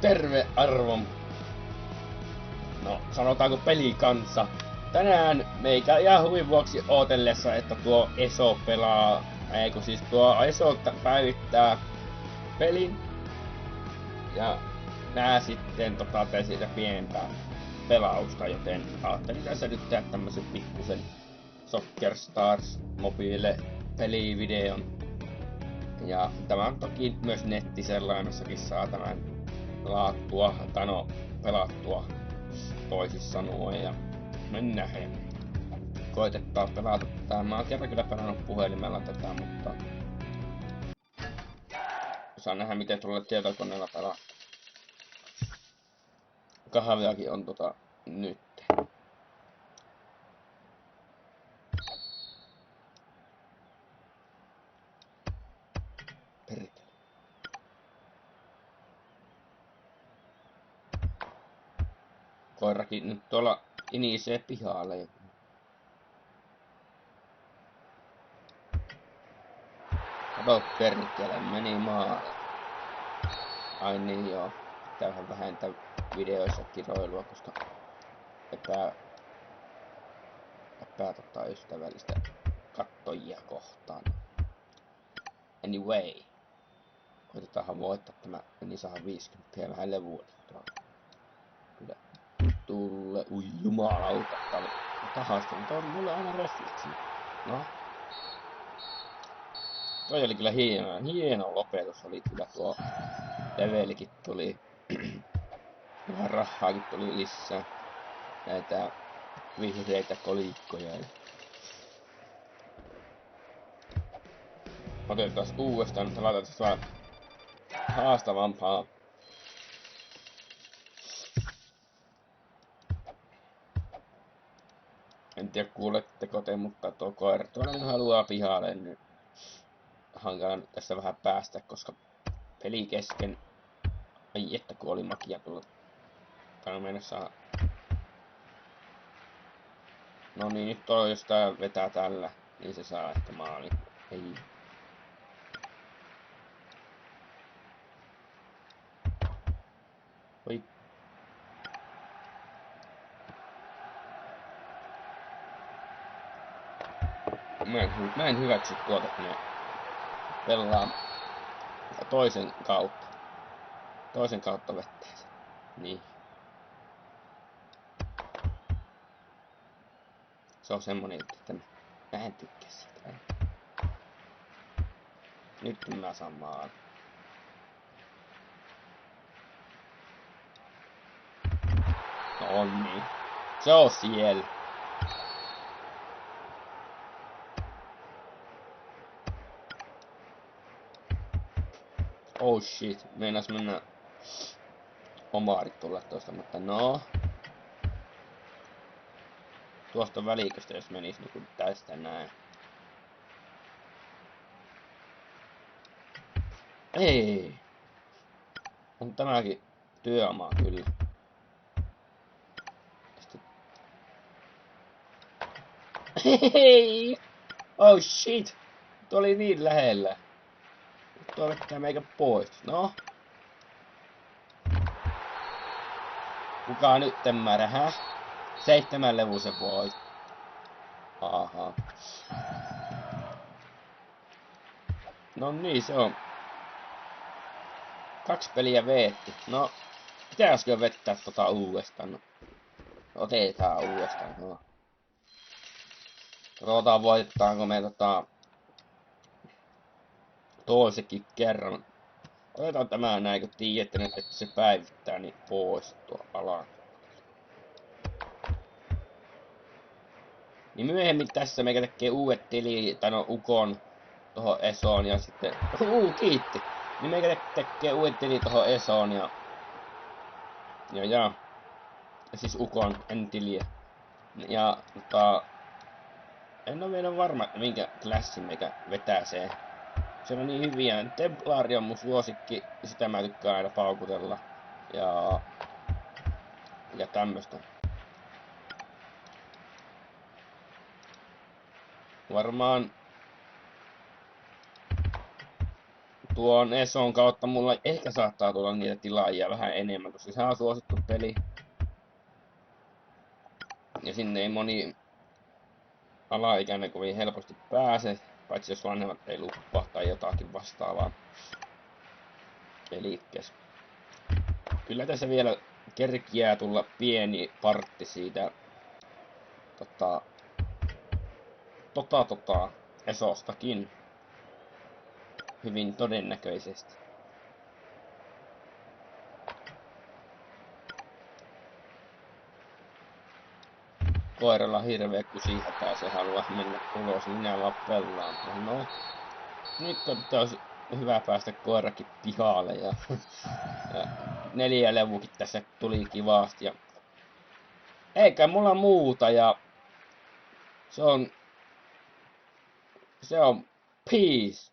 Terve arvon, no sanotaanko pelikansa. Tänään meikä ihan huvin vuoksi ootellessa, että tuo Eso pelaa, eikö siis tuo Eso päivittää pelin. Ja nää sitten tee siitä pienempää pelausta, joten ajattelin tässä nyt tehdä tämmösen pikkusen Soccer Stars mobiile pelivideon. Ja tämä on toki myös nettiselainossakin saa tämän pelattua, tai no pelattua toisin sanoen, ja mennään he. Koitettaa pelata tätä. Mä oon kerran kyllä pelannut puhelimella tätä, mutta saa nähdä miten tuolla tietokoneella pelaa. Kahviakin on nyt. Perkele. Koirakin nyt tuolla inisee pihalle jo. Kato perkele, meni maalle. Ai niin joo. Pitäähän vähentää videoissa kiroilua, koska ystävällistä kattojia kohtaan. Anyway. Koitetaanhan voittaa tämä, niin saadaan 50 ja vähän levuodittua. Kyllä. Tulle, ui jumalauta. Tahasta, mutta on mulle aina refleksi. No. Toi oli kyllä hieno lopetus oli kyllä tuo. Levelikin tuli. Vähän rahaakin tuli lisää. Näitä vihreitä kolikkoja. Otetaan uudestaan, mutta laitetaan vähän haastavampaa. En tiedä kuuletteko te, mutta tuo koira tuolla haluaa pihalle, niin hankala nyt tässä vähän päästä, koska peli kesken. Ai että kun oli makia tulla. Täällä mennessä. No niin, nyt toi, jos tää vetää tällä, niin se saa ehkä maali. Ei. Oi. Mä en hyväksy tuota, kun ne pelaa toisen kautta. Toisen kautta vettää se. Niin. Se on semmonen juttu, että mä en tykkää siitä. Nyt mä saan maali. No on niin. Se on siellä. Oh shit, meinas mennä omaarit tulla tosta, mutta no. Tuosta väliköstä jos menis niinku tästä näin. Ei. On tämäkin työmaa kyllä. Hei! Oh shit! Tuo oli niin lähellä. Tuo vettää meikä pois. No. Kuka nyt määrä, häh? 7 levusen pois. Aha. No niin, se on. 2 peliä veetti. No. Pitäisikö vettää uudestaan? No. Otetaan uudestaan. No. Katsotaan voittaanko me toisekin kerran. Otetaan tämä näin, kun tiedätte nyt, että se päivittää, niin pois tuo ala. Niin myöhemmin tässä meikä tekee uudet tili, tai no Ukon tohon Esoon ja sitten. Kiitti! Niin meikä tekee uudet tili tohon Esoon ja siis Ukon, en tiliä. Ja en oo vielä varma, että minkä klassin meikä vetää se. Se on niin hyviä. Templari on mun suosikki, sitä mä tykkään aina paukutella. Ja tämmöstä. Varmaan tuon Eson kautta mulla ehkä saattaa tulla niitä tilaajia vähän enemmän, koska se on suosittu peli. Ja sinne ei moni alaikäinen kovin helposti pääse, paitsi jos vanhemmat ei lupaa tai jotakin vastaavaa. Elikkäs. Kyllä tässä vielä kerkiää tulla pieni partti siitä Esostakin. Hyvin todennäköisesti. Koiralla hirveä kusihätää, se haluaa mennä ulos, minä vaan pelaan. No, nyt olisi hyvä päästä koirakin pihalle ja 4 levukin tässä tuli kivasti. Ja eikä mulla muuta ja se on peace.